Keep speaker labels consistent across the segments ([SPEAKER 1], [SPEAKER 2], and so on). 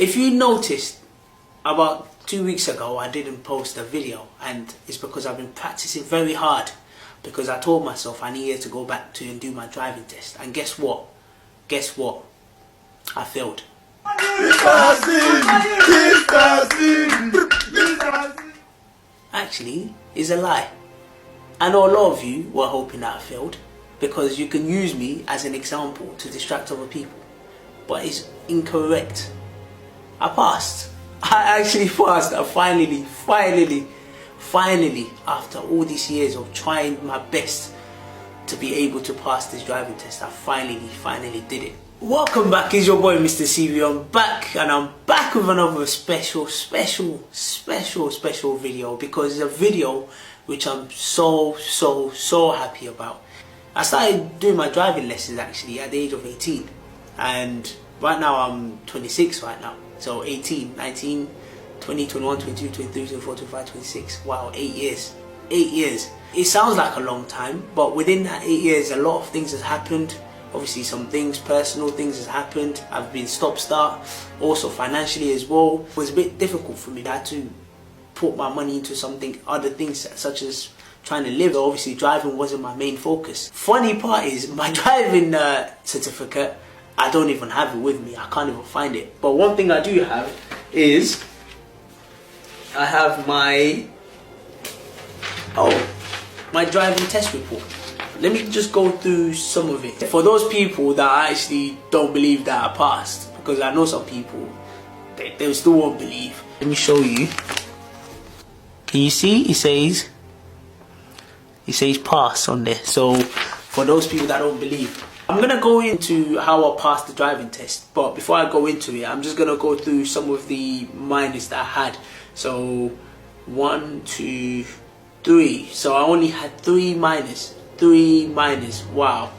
[SPEAKER 1] If you noticed, about 2 weeks ago I didn't post a video, and it's because I've been practicing very hard, because I told myself I needed to go back to and do my driving test. And guess what? I failed. Actually, it's a lie. I know a lot of you were hoping that I failed, because you can use me as an example to distract other people. But it's incorrect. I passed. I actually passed. I finally, after all these years of trying my best to be able to pass this driving test, I finally did it. Welcome back, it's your boy Mr. CV. I'm back, and I'm back with another special video, because it's a video which I'm so happy about. I started doing my driving lessons actually at the age of 18, and right now I'm 26 right now. So 18, 19, 20, 21, 22, 23, 24, 25, 26. Wow, 8 years. 8 years. It sounds like a long time, but within that 8 years, a lot of things has happened. Obviously, some things, personal things has happened. I've been stop-start. Also, financially as well. It was a bit difficult for me. I had to put my money into other things, such as trying to live. Obviously, driving wasn't my main focus. Funny part is, my driving certificate, I don't even have it with me. I can't even find it. But one thing I do have is I have my driving test report. Let me just go through some of it. For those people that actually don't believe that I passed, because I know some people, they still won't believe. Let me show you. Can you see? It says pass on there. So for those people that don't believe, I'm gonna go into how I passed the driving test, but before I go into it, I'm just gonna go through some of the minors that I had. So 1, 2, 3. So I only had 3 minors. 3 minors. Wow,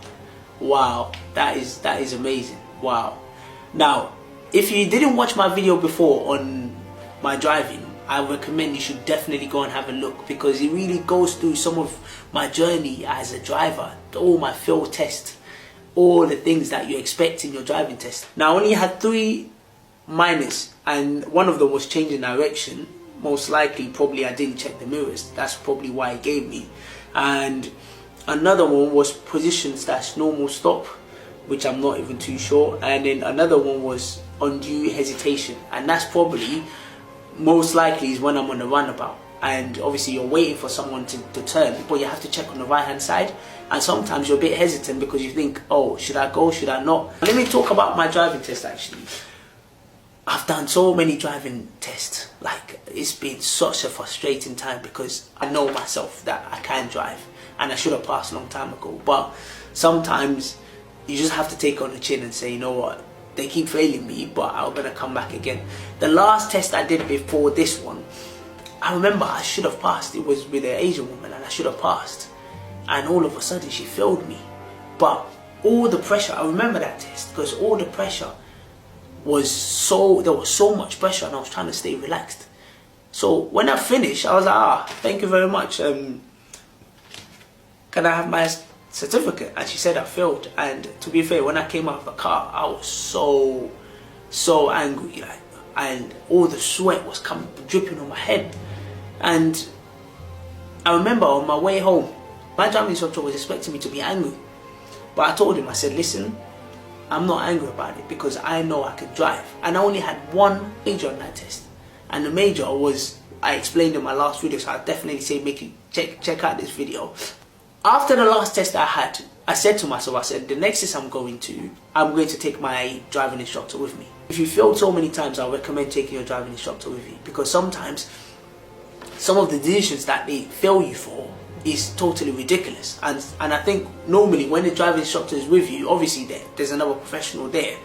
[SPEAKER 1] that is amazing. Wow. Now, if you didn't watch my video before on my driving, I recommend you should definitely go and have a look, because it really goes through some of my journey as a driver, all my field tests, all the things that you expect in your driving test. Now, I only had 3 minors, and one of them was changing direction. Most likely, probably I didn't check the mirrors. That's probably why it gave me. And another one was position / normal stop, which I'm not even too sure. And then another one was undue hesitation, and that's probably most likely is when I'm on the runabout. And obviously you're waiting for someone to turn, but you have to check on the right hand side, and sometimes you're a bit hesitant because you think, oh, should I go, should I not? Let me talk about my driving test actually. I've done so many driving tests, like it's been such a frustrating time, because I know myself that I can drive and I should have passed a long time ago, but sometimes you just have to take on the chin and say, you know what, they keep failing me, but I'm gonna come back again. The last test I did before this one, I remember I should have passed. It was with an Asian woman, and I should have passed, and all of a sudden she failed me. But all the pressure, I remember that test, because all the pressure was there was so much pressure, and I was trying to stay relaxed. So when I finished, I was like, thank you very much, can I have my certificate? And she said I failed. And to be fair, when I came out of the car, I was so angry, like, and all the sweat was dripping on my head. And I remember on my way home, my driving instructor was expecting me to be angry, but I told him, I said, listen, I'm not angry about it, because I know I can drive. And I only had 1 major on that test, and the major was, I explained in my last video, so I'll definitely say check out this video. After the last test I had, I said to myself, I said, the next test I'm going to take my driving instructor with me. If you failed so many times, I recommend taking your driving instructor with you, because sometimes some of the decisions that they fail you for is totally ridiculous. And I think normally when the driving instructor is with you, obviously there's another professional there,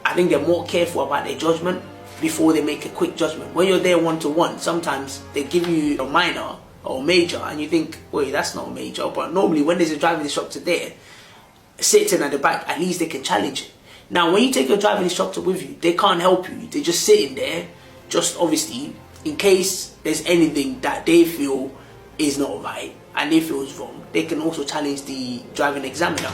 [SPEAKER 1] I think they're more careful about their judgment before they make a quick judgment. When you're there one-to-one, sometimes they give you a minor or major, and you think, wait, that's not a major. But normally when there's a driving instructor there sitting at the back, at least they can challenge it. Now when you take your driving instructor with you, they can't help you. They're just sitting there, just obviously in case there's anything that they feel is not right and they feel is wrong, they can also challenge the driving examiner.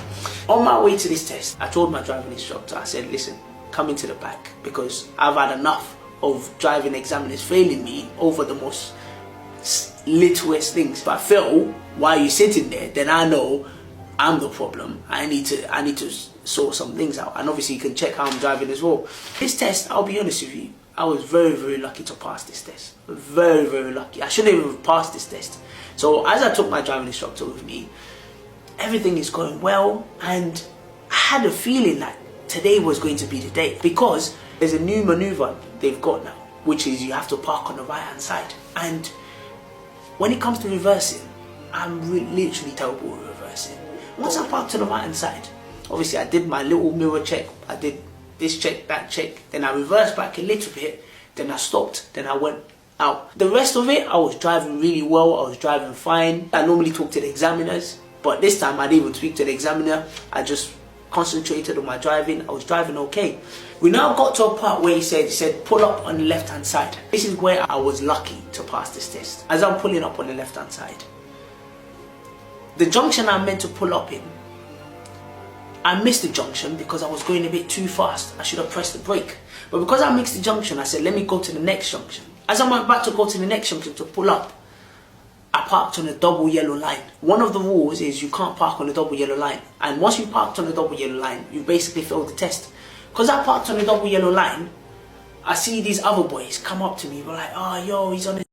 [SPEAKER 1] On my way to this test, I told my driving instructor, I said, listen, coming to the back, because I've had enough of driving examiners failing me over the most littlest things. If I fail while you're sitting there, then I know I'm the problem. I need to sort some things out. And obviously you can check how I'm driving as well. This test, I'll be honest with you, I was very, very lucky to pass this test. Very, very lucky. I shouldn't even have passed this test. So as I took my driving instructor with me, everything is going well, and I had a feeling that today was going to be the day, because there's a new maneuver they've got now, which is you have to park on the right hand side. And when it comes to reversing, I'm literally terrible with reversing. Once I parked to the right hand side, obviously I did my little mirror check, I did this check, that check, then I reversed back a little bit, then I stopped, then I went out. The rest of it, I was driving really well, I was driving fine. I normally talk to the examiners, but this time I didn't even speak to the examiner. I just concentrated on my driving. I was driving okay. We now got to a part where he said pull up on the left hand side. This is where I was lucky to pass this test. As I'm pulling up on the left hand side, the junction I'm meant to pull up in, I missed the junction because I was going a bit too fast. I should have pressed the brake. But because I missed the junction, I said let me go to the next junction. As I'm about to go to the next junction to pull up, I parked on a double yellow line. One of the rules is you can't park on a double yellow line. And once you parked on a double yellow line, you basically failed the test. Because I parked on a double yellow line, I see these other boys come up to me, they're like, oh yo, he's on a